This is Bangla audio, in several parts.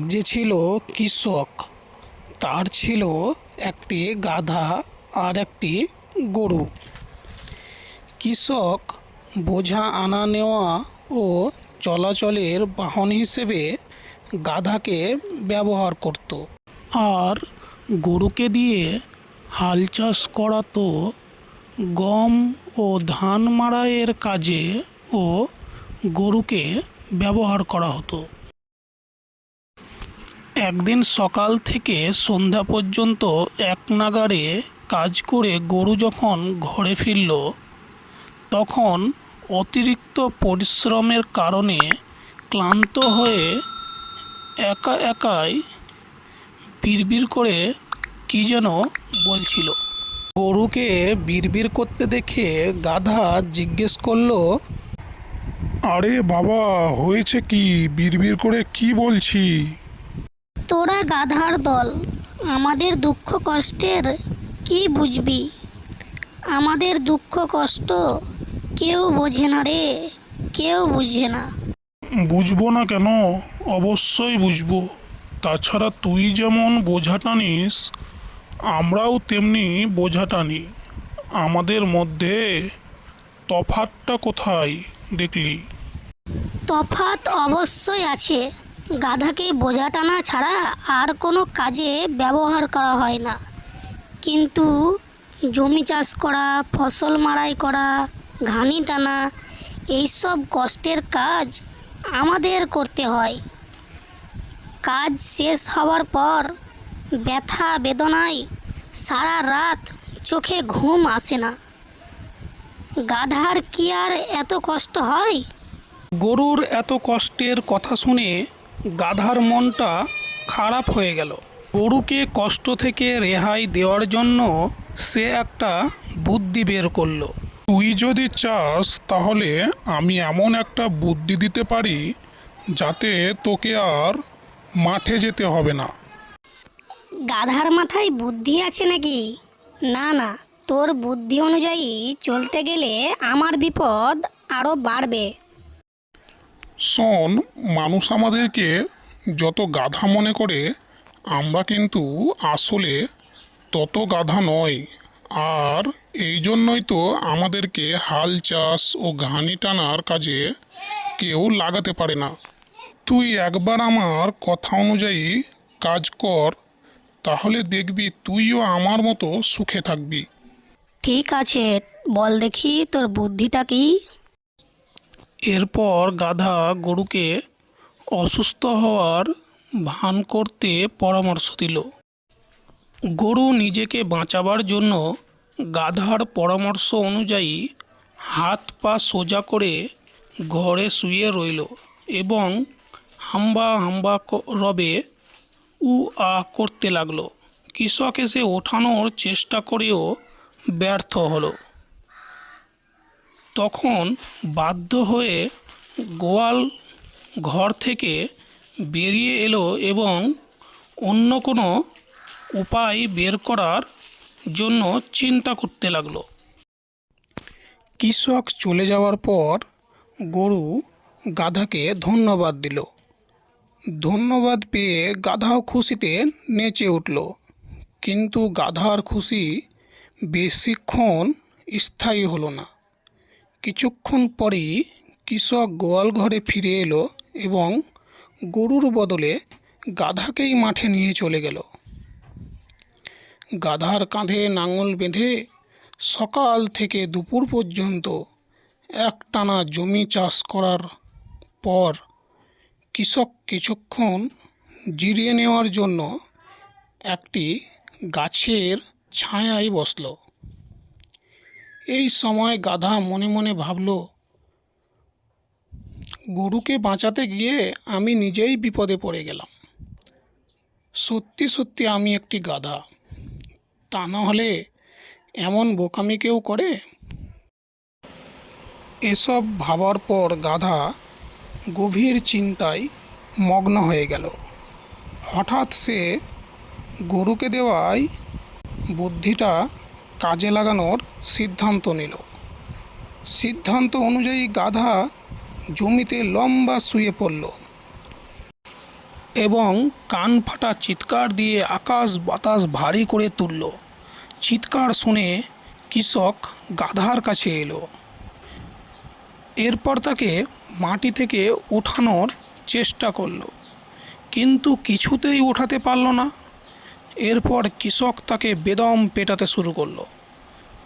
যে ছিল কৃষক, তার ছিল একটি গাধা আর একটি গরু। কৃষক বোঝা আনা নেওয়া ও চলাচলের বাহন হিসেবে গাধাকে ব্যবহার করত, আর গরুকে দিয়ে হাল চাষ করাতো, গম ও ধান মাড়াইয়ের কাজে ও গরুকে ব্যবহার করা হতো। একদিন সকাল থেকে সন্ধ্যা পর্যন্ত একনাগাড়ে কাজ করে গরু যখন ঘরে ফিরল, তখন অতিরিক্ত পরিশ্রমের কারণে ক্লান্ত হয়ে একা একাই বিড়বিড় করে কি যেন বলছিল। গরুকে বিড়বিড় করতে দেখে গাধা জিজ্ঞেস করলো, আরে বাবা, হয়েছে কি? বিড়বিড় করে কি বলছি? তোরা গাধার দল, আমাদের দুঃখ কষ্টের কি বুঝবি? আমাদের দুঃখ কষ্ট কেউ বোঝে না রে, কেউ বুঝে না। বুঝবো না কেন? অবশ্যই বুঝবো। তাছাড়া তুই যেমন বোঝা টানিস, আমরাও তেমনি বোঝা টানি। আমাদের মধ্যে তফাৎটা কোথায় দেখলি? তফাৎ অবশ্যই আছে। গাধাকে বোঝা টানা ছাড়া আর কোনো কাজে ব্যবহার করা হয় না, কিন্তু জমি চাষ করা, ফসল মাড়াই করা, ঘানি টানা, এইসব কষ্টের কাজ আমাদের করতে হয়। কাজ শেষ হওয়ার পর ব্যথা বেদনায় সারা রাত চোখে ঘুম আসে না। গাধার কি আর এত কষ্ট হয়? গরুর এত কষ্টের কথা শুনে গাধার মনটা খারাপ হয়ে গেল। গরুকে কষ্ট থেকে রেহাই দেওয়ার জন্য সে একটা বুদ্ধি বের করলো। তুই যদি চাস তাহলে আমি এমন একটা বুদ্ধি দিতে পারি যাতে তোকে আর মাঠে যেতে হবে না। গাধার মাথায় বুদ্ধি আছে নাকি? না না, তোর বুদ্ধি অনুযায়ী চলতে গেলে আমার বিপদ আরও বাড়বে। শোন, মানুষ আমাদেরকে যত গাধা মনে করে, আমরা কিন্তু আসলে তত গাধা নয়। আর এই জন্যই তো আমাদেরকে হাল চাষ ও ঘানি টানার কাজে কেউ লাগাতে পারে না। তুই একবার আমার কথা অনুযায়ী কাজ কর, তাহলে দেখবি তুইও আমার মতো সুখে থাকবি। ঠিক আছে, বল দেখি তোর বুদ্ধিটা কি? এরপর গাধা গরুকে অসুস্থ হওয়ার ভান করতে পরামর্শ দিল। গরু নিজেকে বাঁচাবার জন্য গাধার পরামর্শ অনুযায়ী হাত পা সোজা করে ঘরে শুয়ে রইল এবং হাম্বা হাম্বা রবে উ আ করতে লাগলো। কৃষক এসে ওঠানোর চেষ্টা করেও ব্যর্থ হলো। তখন বাধ্য হয়ে গোয়াল ঘর থেকে বেরিয়ে এলো এবং অন্য কোনো উপায় বের করার জন্য চিন্তা করতে লাগলো। কৃষক চলে যাওয়ার পর গরু গাধাকে ধন্যবাদ দিল। ধন্যবাদ পেয়ে গাধাও খুশিতে নেচে উঠল। কিন্তু গাধার খুশি বেশিক্ষণ স্থায়ী হলো না। কিছুক্ষণ পরেই কৃষক গোয়াল ঘরে ফিরে এলো এবং গরুর বদলে গাধাকেই মাঠে নিয়ে চলে গেল। গাধার কাঁধে লাঙল বেঁধে সকাল থেকে দুপুর পর্যন্ত একটানা জমি চাষ করার পর কৃষক কিছুক্ষণ জিরিয়ে নেওয়ার জন্য একটি গাছের ছায়ায় বসল। এই সময় গাধা মনে মনে ভাবল, গরুকে বাঁচাতে গিয়ে আমি নিজেই বিপদে পড়ে গেলাম। সত্যি সত্যি আমি একটি গাধা, তা না হলে এমন বোকামি কেউ করে? এসব ভাবার পর গাধা গভীর চিন্তায় মগ্ন হয়ে গেল। হঠাৎ সে গরুকে দেওয়ায় বুদ্ধিটা কাজে লাগানোর সিদ্ধান্ত নিল। সিদ্ধান্ত অনুযায়ী গাধা জমিতে লম্বা শুয়ে পড়ল। এবং কান ফাটা চিৎকার দিয়ে আকাশ বাতাস ভারী করে তুলল। চিৎকার শুনে কৃষক গাধার কাছে এলো। এরপর তাকে মাটি থেকে ওঠানোর চেষ্টা করলো, কিন্তু কিছুতেই ওঠাতে পারল না। এরপর কৃষক তাকে বেদম পেটাতে শুরু করলো।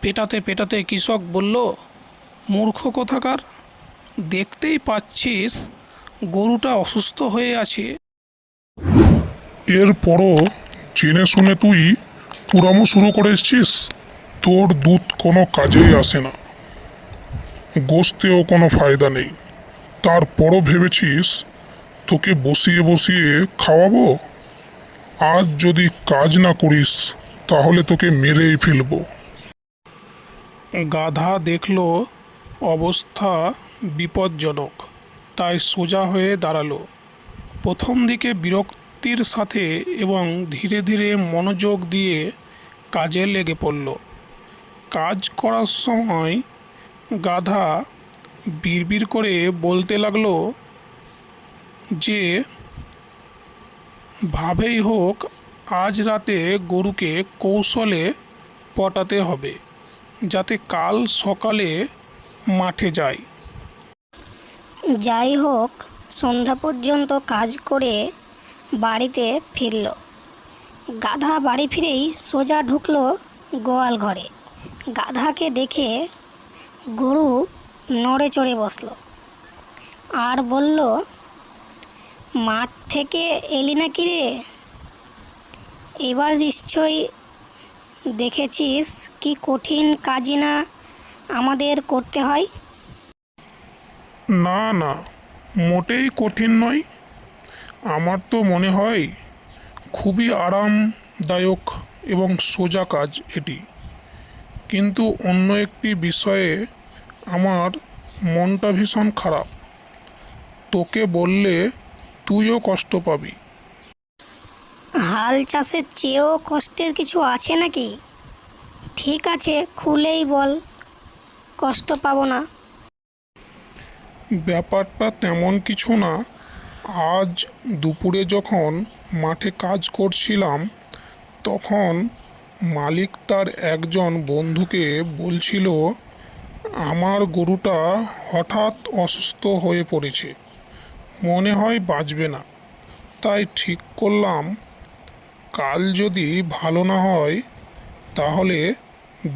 পেটাতে পেটাতে কৃষক বলল, মূর্খ কোথাকার, দেখতেই পাচ্ছিস গরুটা অসুস্থ হয়ে আছে। এরপরও জেনে শুনে তুই কুড়ামো শুরু করেছিস। তোর দুধ কোনো কাজেই আসে না, গোস্তেও কোনো ফায়দা নেই। তারপরও ভেবেছিস তোকে বসিয়ে বসিয়ে খাওয়াবো। আজ যদি কাজ না করিস তাহলে তোকে মেরেই ফেলবো। গাধা দেখল অবস্থা বিপজ্জনক, তাই সোজা হয়ে দাঁড়ালো। প্রথম দিকে বিরক্তির সাথে এবং ধীরে ধীরে মনোযোগ দিয়ে কাজে লেগে পড়ল। কাজ করার সময় গাধা বিড়বিড় করে বলতে লাগলো যে ভাবেই হোক আজ রাতে গরুকে কৌশলে পটাতে হবে, যাতে কাল সকালে মাঠে যায়। যাই হোক, সন্ধ্যা পর্যন্ত কাজ করে বাড়িতে ফিরল। গাধা বাড়ি ফিরেই সোজা ঢুকলো গোয়াল ঘরে। গাধাকে দেখে গরু নড়ে চড়ে বসলো আর বলল, মাঠ থেকে এলি নাকি রে? এবার নিশ্চয়ই দেখেছিস কি কঠিন কাজই না আমাদের করতে হয়। না না, মোটেই কঠিন নয়। আমার তো মনে হয় খুবই আরামদায়ক এবং সোজা কাজ এটি। কিন্তু অন্য একটি বিষয়ে আমার মনটা ভীষণ খারাপ। তোকে বললে তুইও কষ্ট পাবি। হাল চাষের চেয়েও কষ্টের কিছু আছে নাকি? ঠিক আছে, খুলেই বল, কষ্ট পাবো না। ব্যাপারটা তেমন কিছু না। আজ দুপুরে যখন মাঠে কাজ করছিলাম তখন মালিক তার একজন বন্ধুকে বলছিল, আমার গরুটা হঠাৎ অসুস্থ হয়ে পড়েছে, মনে হয় বাঁচবে না। তাই ঠিক করলাম কাল যদি ভালো না হয় তাহলে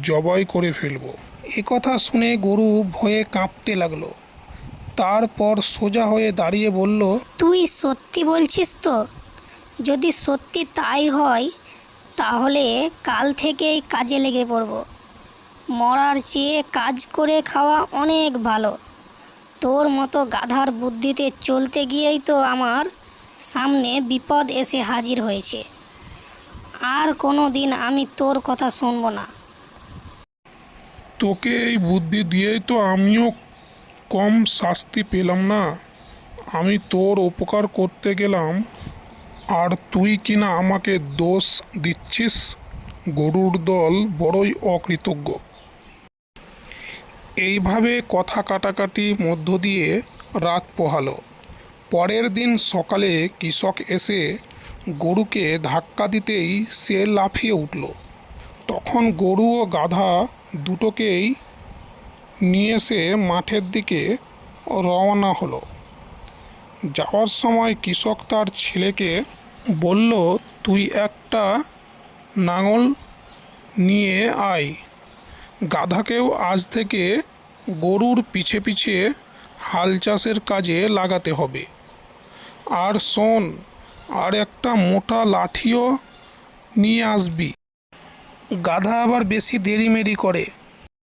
জবাই করে ফেলবো। একথা শুনে গরু ভয়ে কাঁপতে লাগলো। তারপর সোজা হয়ে দাঁড়িয়ে বলল, তুই সত্যি বলছিস তো? যদি সত্যি তাই হয় তাহলে কাল থেকেই কাজে লেগে পড়ব। মরার চেয়ে কাজ করে খাওয়া অনেক ভালো। তোর মতো গাধার বুদ্ধিতে চলতে গিয়েই তো আমার সামনে বিপদ এসে হাজির হয়েছে। আর কোনো দিন আমি তোর কথা শুনব না। তোকে এই বুদ্ধি দিয়েই তো আমিও কম শাস্তি পেলাম না। আমি তোর উপকার করতে গেলাম আর তুই কিনা আমাকে দোষ দিচ্ছিস। গরুর দল বড়ই অকৃতজ্ঞ। এইভাবে কথা কাটাকাটি মধ্য দিয়ে রাত পোহালো। পরের দিন সকালে কৃষক এসে গরুকে ধাক্কা দিতেই সে লাফিয়ে উঠল। তখন গরু ও গাধা দুটোকেই নিয়ে এসে মাঠের দিকে রওনা হলো। যাওয়ার সময় কৃষক তার ছেলেকে বলল, তুই একটা লাঙল নিয়ে আয়। গাধাকেও আজ থেকে গরুর পিছে পিছে হাল চাষের কাজে লাগাতে হবে। আর শোন, আর একটা মোটা লাঠিও নিয়ে আসবি। গাধা আবার বেশি দেরিমেরি করে।